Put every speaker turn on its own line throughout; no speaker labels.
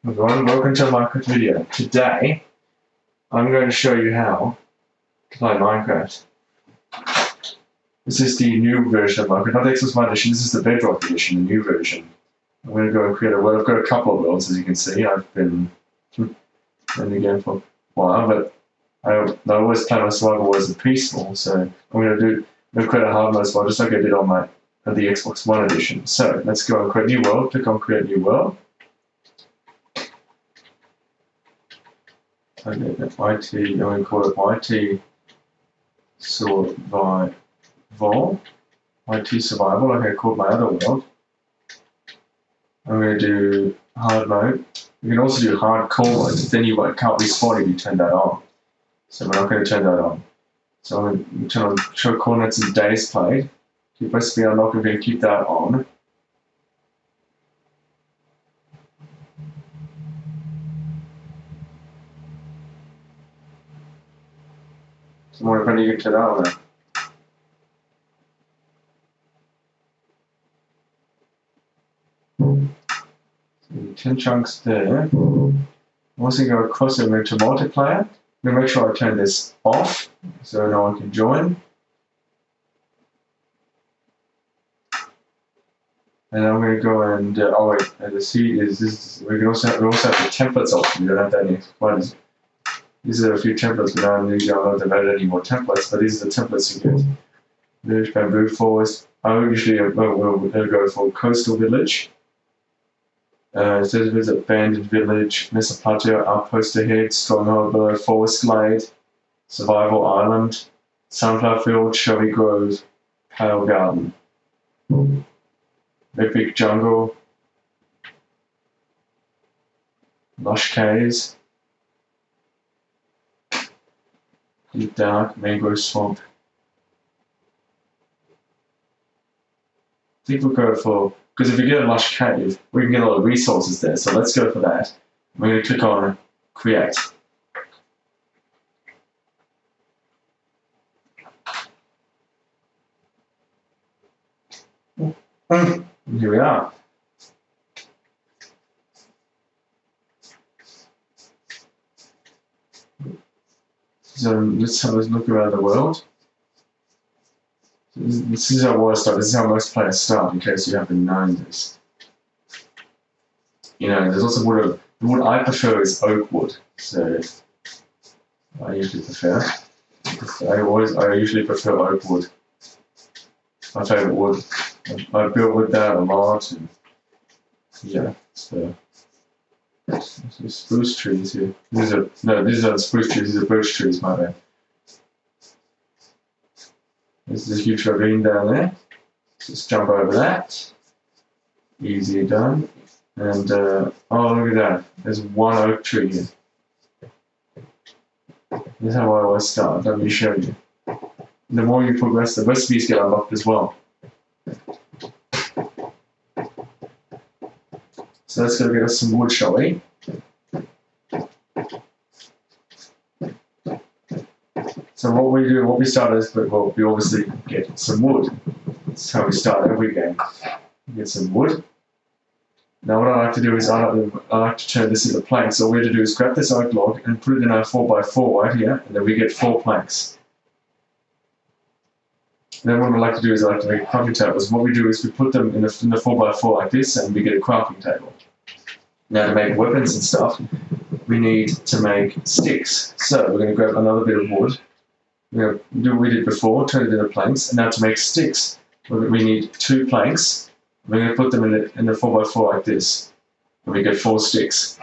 Everyone, welcome to a Minecraft video. Today, I'm going to show you how to play Minecraft. This is the new version of Minecraft, not the Xbox edition, this is the Bedrock edition, the new version. I'm going to go and create a world. I've got a couple of worlds, as you can see. I've been in the game for a while, but I always play my survival worlds as peaceful, so I'm going to create a hard mode as well, just like I did on the Xbox One edition. So, let's go and create a new world. Click on Create New World. Okay, that's YT, I'm going to call it YT Survival. YT Survival, okay, I called my other world. I'm going to do hard mode. You can also do hardcore mode, then you can't respawn if you turn that on. So we're not going to turn that on. So I'm going to turn on show coordinates and days played. Keep recipe unlocked, we're going to keep that on. So more depending you can turn that on now. So 10 chunks there. Once I go across it, move to multiplayer. I'm going to make sure I turn this off so no one can join. And I'm going to go and oh wait, the seed is this. We also have the templates option. We don't have that in Xbox. These are a few templates, but I don't have any more templates. But these are the templates you get. Village, bamboo forest. I usually will go for coastal village. It says visit abandoned village, Mesa Plateau, outpost ahead, stronghold below, forest glade, survival island, sunflower field, Shelby Grove, pale garden, epic jungle, lush caves, deep dark, mangrove swamp. I think we'll go for, because if we get a lush cave, we can get a lot of resources there, so let's go for that. We're going to click on create. And here we are. So let's have a look around the world. This is how I start. This is how most players start, in case you haven't known this. You know, there's also wood. The wood I prefer is oak wood. So I usually prefer. I usually prefer oak wood. My favorite wood. I built with that a lot. And yeah, so there's spruce trees here. These are spruce trees. These are birch trees, my bad. There's a huge ravine down there. Just jump over that. Easy done. And, oh, look at that. There's one oak tree here. This is how I always start. Let me show you. The more you progress, the recipes get unlocked as well. So let's go get us some wood, shall we? So what we start is, well, we obviously get some wood. That's how we start every game. Get some wood. Now what I like to do is I like to turn this into planks. So all we have to do is grab this oak log and put it in our 4x4 right here, and then we get 4 planks. And then what we like to do is I like to make crafting tables. What we do is we put them in the 4x4 like this, and we get a crafting table. Now to make weapons and stuff, we need to make sticks. So we're going to grab another bit of wood. We're going to do what we did before, turn it into planks, and now to make sticks, we need 2 planks. We're going to put them in the 4x4 like this, and we get 4 sticks.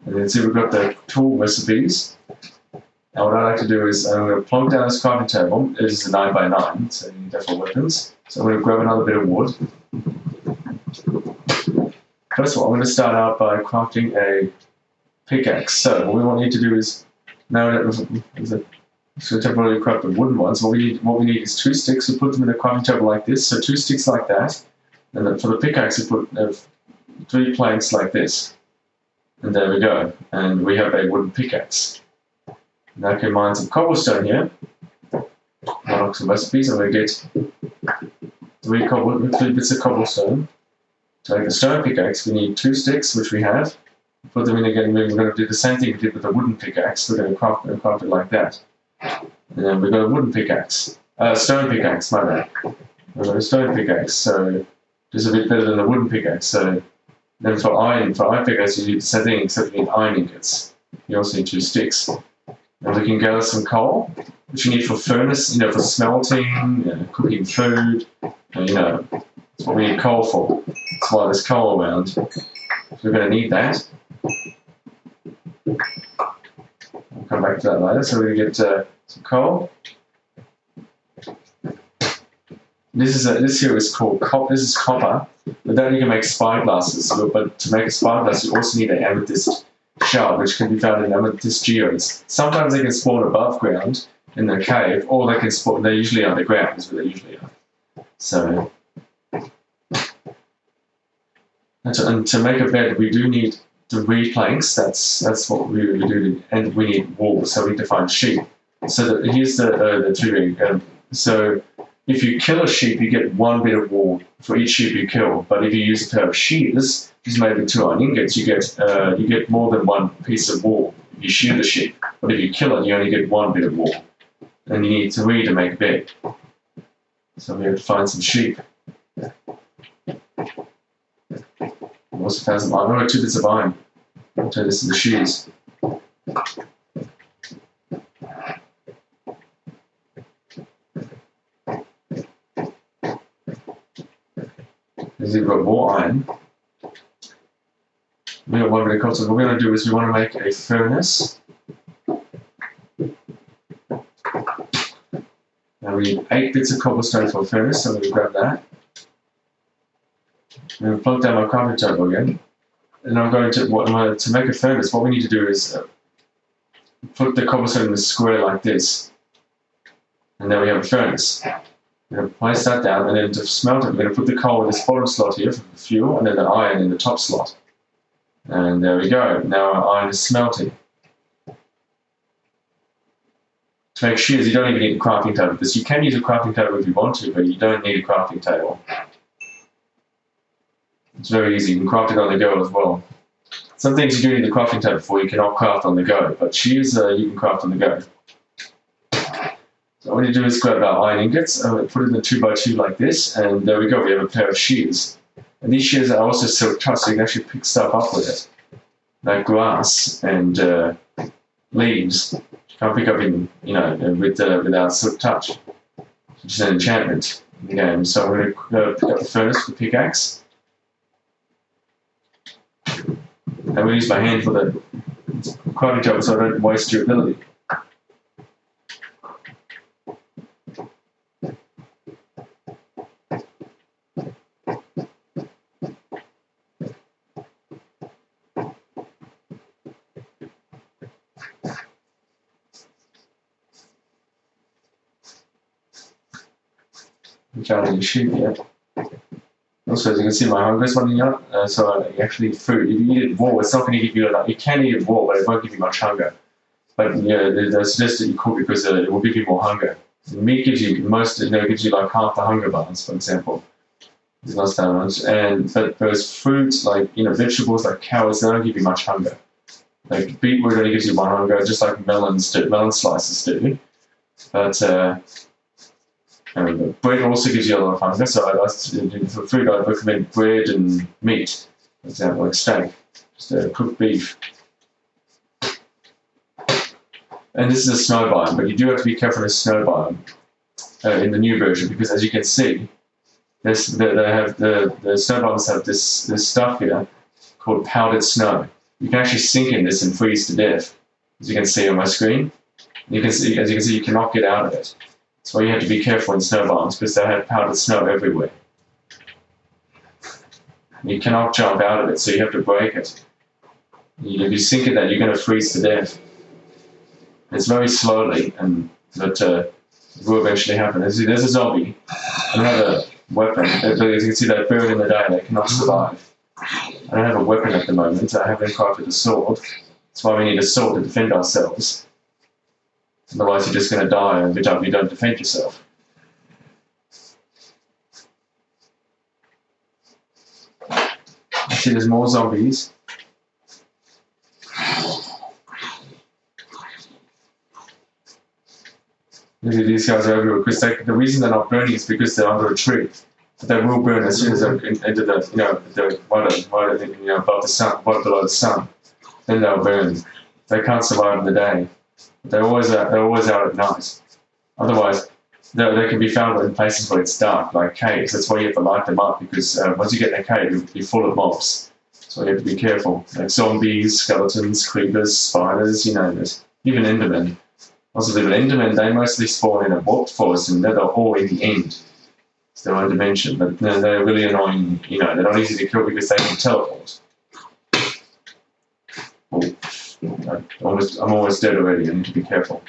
And then see we've got the tool recipes. Now what I like to do is I'm going to plonk down this crafting table. It is a 9x9, so you need that for weapons. So I'm going to grab another bit of wood. First of all, I'm going to start out by crafting a pickaxe. So what we need to do is, now that so temporarily craft the wooden ones, what we need is 2 sticks. We put them in a crafting table like this, so 2 sticks like that. And then for the pickaxe, we put 3 planks like this. And there we go. And we have a wooden pickaxe. Now I can mine some cobblestone here. Unlock some recipes. I'm going to get 3 bits of cobblestone. To make a stone pickaxe, we need 2 sticks, which we have. Put them in again. We're going to do the same thing we did with the wooden pickaxe. We're going to craft it like that. And then we've got a wooden pickaxe. Stone pickaxe, my bad. We've got a stone pickaxe, so just a bit better than the wooden pickaxe. So then for iron pickaxe, you need the same thing, except you need iron ingots. You also need 2 sticks. And we can gather some coal, which you need for furnace, for smelting, cooking food. That's what we need coal for. That's why there's coal around. So we're going to need that. We'll come back to that later. So we're going to get some coal. This here is called copper. This is copper. But then you can make spyglasses. But to make a spyglass, you also need an amethyst shard, which can be found in amethyst geodes. Sometimes they can spawn above ground in the cave, or they can spawn. They're usually underground, is where they usually are. So, and to make a bed, we do need 3 planks. That's what we do, and we need wool. So we need to find sheep. So here's the 3. So if you kill a sheep, you get 1 bit of wool for each sheep you kill. But if you use a pair of shears, which is made with 2 iron ingots, you get more than 1 piece of wool. If you shear the sheep, but if you kill it, you only get 1 bit of wool, and you need 3 to make a bed. So we have to find some sheep. We also found some iron. I've got 2 bits of iron. So this is the shears. Because we've got more iron. We got 1 bit of coal. So what we're going to do is we want to make a furnace. Now we need 8 bits of cobblestone for a furnace, so I'm going to grab that. I'm going to plug down my crafting table again. And I'm going to make a furnace, what we need to do is put the cobblestone in a square like this. And then we have a furnace. We're going to place that down, and then to smelt it, we're going to put the coal in this bottom slot here for the fuel, and then the iron in the top slot. And there we go. Now our iron is smelting. To make shears, you don't even need a crafting table for this. You can use a crafting table if you want to, but you don't need a crafting table. It's very easy. You can craft it on the go as well. Some things you do need a crafting table for, you cannot craft on the go, but shears you can craft on the go. So what you do is grab our iron ingots, and put it in a 2x2 like this, and there we go, we have a pair of shears. And these shears are also silk touch, so you can actually pick stuff up with it. Like grass and leaves. You can't pick up without silk touch, which is an enchantment in the game. So I'm going to pick up the furnace with the pickaxe. And we'll use my hand for the crafting table so I don't waste your ability. Found any sheep yet. Also, as you can see, my hunger is running out, so I actually eat food. If you eat it raw, it's not going to give you enough. You can eat it raw, but it won't give you much hunger. But yeah, they suggest that you cook because it will give you more hunger. The meat gives you gives you like half the hunger bars, for example. It's not that much. But those fruits, like vegetables like carrots, they don't give you much hunger. Like beetroot only gives you 1 hunger, just like melons do. Melon slices do. But bread also gives you a lot of hunger, so for food I recommend bread and meat, for example, like steak, just cooked beef. And this is a snow biome, but you do have to be careful of snow biome in the new version, because as you can see, the snow biomes have this stuff here called powdered snow. You can actually sink in this and freeze to death, as you can see on my screen. As you can see, you cannot get out of it. That's why you have to be careful in snow biomes, because they have powdered snow everywhere. You cannot jump out of it, so you have to break it. If you sink in that, you're going to freeze to death. It's very slowly, but it will eventually happen. There's a zombie. I don't have a weapon. As you can see, they burn in the day. They cannot survive. I don't have a weapon at the moment. I haven't crafted a sword. That's why we need a sword to defend ourselves. Otherwise, you're just going to die every time you don't defend yourself. See, there's more zombies. Look at these guys are everywhere because the reason they're not burning is because they're under a tree. But they will burn as soon as they're into the above the sun, below the sun. Then they'll burn. They can't survive in the day. They're always out at night. Otherwise, they can be found in places where it's dark, like caves. That's why you have to light them up because once you get in a cave, you'll be full of mobs. So you have to be careful. Like zombies, skeletons, creepers, spiders, you name it. Even Endermen. Also, the Endermen, they mostly spawn in a warped forest and they're all in the end. It's their own dimension. But they're really annoying, they're not easy to kill because they can teleport. Oh, I'm almost dead already, I need to be careful.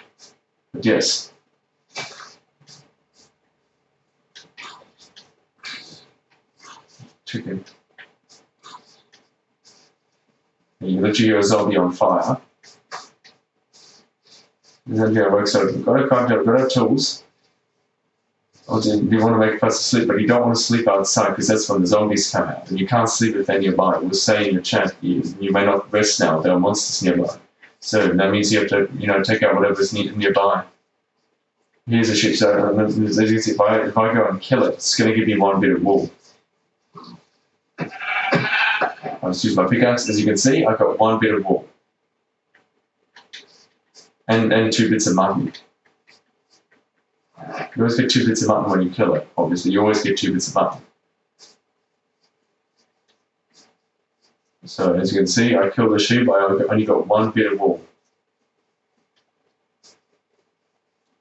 But yes. Chicken. You literally hear a zombie on fire. And then it works out. You've got to have tools. Or you want to make a place to sleep, but you don't want to sleep outside because that's when the zombies come out. And you can't sleep if they're nearby. We'll say in your chat, you may not rest now, there are monsters nearby. So that means you have to, take out whatever's needed nearby. Here's a sheep. So as you can see, if I go and kill it, it's going to give me 1 bit of wool. I'll just use my pickaxe. As you can see, I've got 1 bit of wool. And 2 bits of mutton. You always get 2 bits of mutton when you kill it, obviously. You always get 2 bits of mutton. So as you can see, I killed the sheep, I only got 1 bit of wool.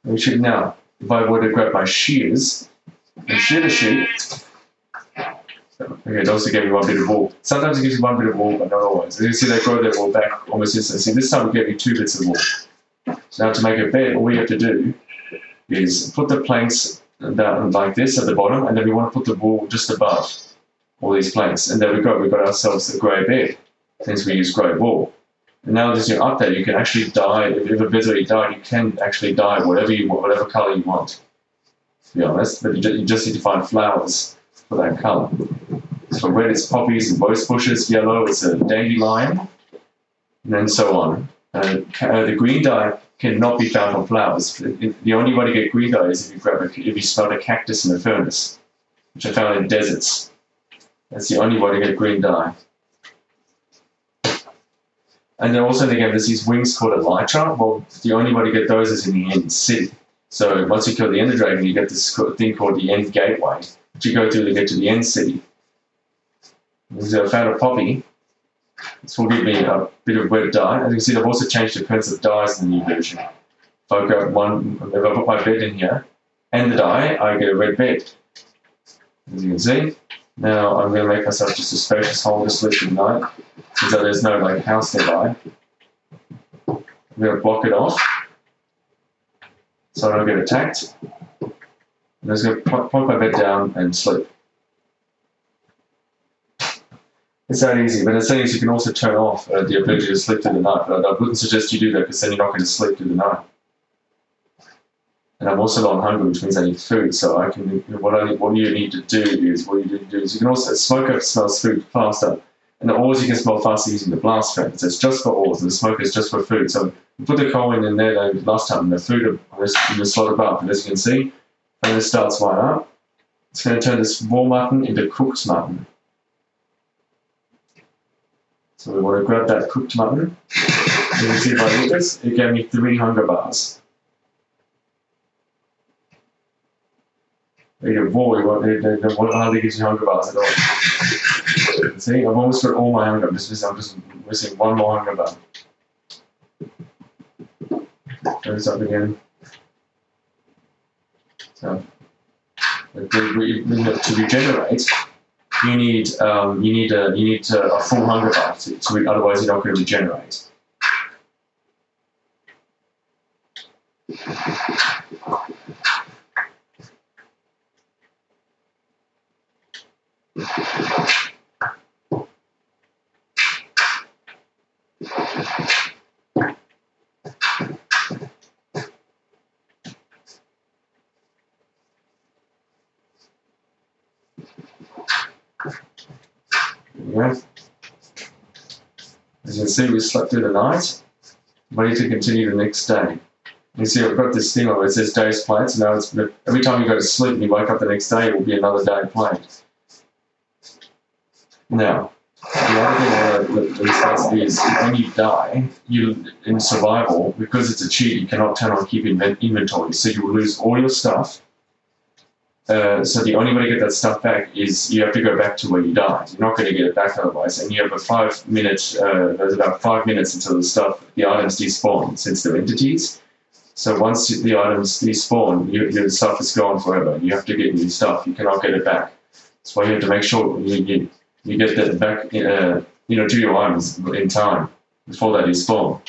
Now, if I were to grab my shears and shear the sheep, okay, it also gave me 1 bit of wool. Sometimes it gives you 1 bit of wool, but not always. As you can see, they grow their wool back almost instantly. See, this time it gave me 2 bits of wool. So now to make a bed, all we have to do is put the planks down like this at the bottom, and then we want to put the wool just above all these planks. And there we go, we've got ourselves a grey bed, since we use grey wool. And now that you're up there, you can actually dye, if a bed's already dyed, you can actually dye whatever colour you want, to be honest, but you just need to find flowers for that colour. So for red it's poppies and rose bushes, yellow it's a dandelion, and then so on. The green dye cannot be found on flowers. The only way to get green dye is if you smelt a cactus in a furnace, which are found in deserts. That's the only way to get green dye. And then also in the game there's these wings called elytra. Well, the only way to get those is in the end city. So once you kill the Ender Dragon, you get this thing called the End Gateway, which you go through to get to the End City. So I found a poppy. This will give me a bit of red dye. As you can see, I've also changed the appearance of dyes in the new version. If I put my bed in here and the dye, I get a red bed. As you can see. Now I'm going to make myself just a spacious hole to sleep in the night, since there's no house nearby. I'm going to block it off so I don't get attacked. I'm just going to plonk my bed down and sleep. It's that easy, but the thing is you can also turn off the ability to sleep through the night, but I wouldn't suggest you do that because then you're not going to sleep through the night. And I'm also low on hunger, which means I need food, so I can, what you need to do is you can also, smoker smells food faster, and the ores you can smell faster using the blast fan. So it's just for ores, and the smoker is just for food. So you put the coal in there last time, and the food in the slot above, and as you can see, when it starts right up, it's going to turn this raw mutton into cooked mutton. So we want to grab that cooked mutton. You can see if I eat this, it gave me 3 hunger bars. You get raw, it hardly gives you hunger bars at all. See, I've almost got all my hunger, I'm just missing 1 more hunger bar. Turn this up again. So, to regenerate, you need a full hunger bar, otherwise you're not going to regenerate. Yeah. As you can see, we slept through the night, ready to continue the next day. You see, I've got this thing on where it says days played, so now it's every time you go to sleep and you wake up the next day, it will be another day played. Now, the other thing I want to discuss is when you die, in survival, because it's a cheat, you cannot turn on keep inventory, so you will lose all your stuff. So the only way to get that stuff back is you have to go back to where you died. You're not going to get it back otherwise. And you have a 5 minute, there's about 5 minutes until the items despawn, since they're entities. So once the items despawn, your stuff is gone forever. You have to get new stuff. You cannot get it back. That's why you have to make sure you get that back, to your items in time before they despawn.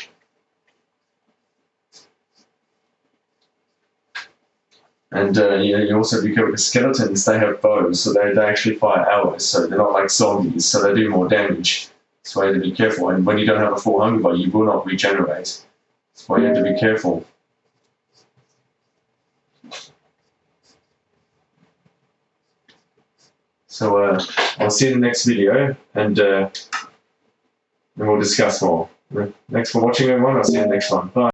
And you also have to be careful with skeletons. They have bows, so they actually fire arrows. So they're not like zombies, so they do more damage. That's why you have to be careful. And when you don't have a full hunger bar, you will not regenerate. That's why you have to be careful. So I'll see you in the next video, and we'll discuss more. Thanks for watching, everyone. I'll see you in the next one. Bye.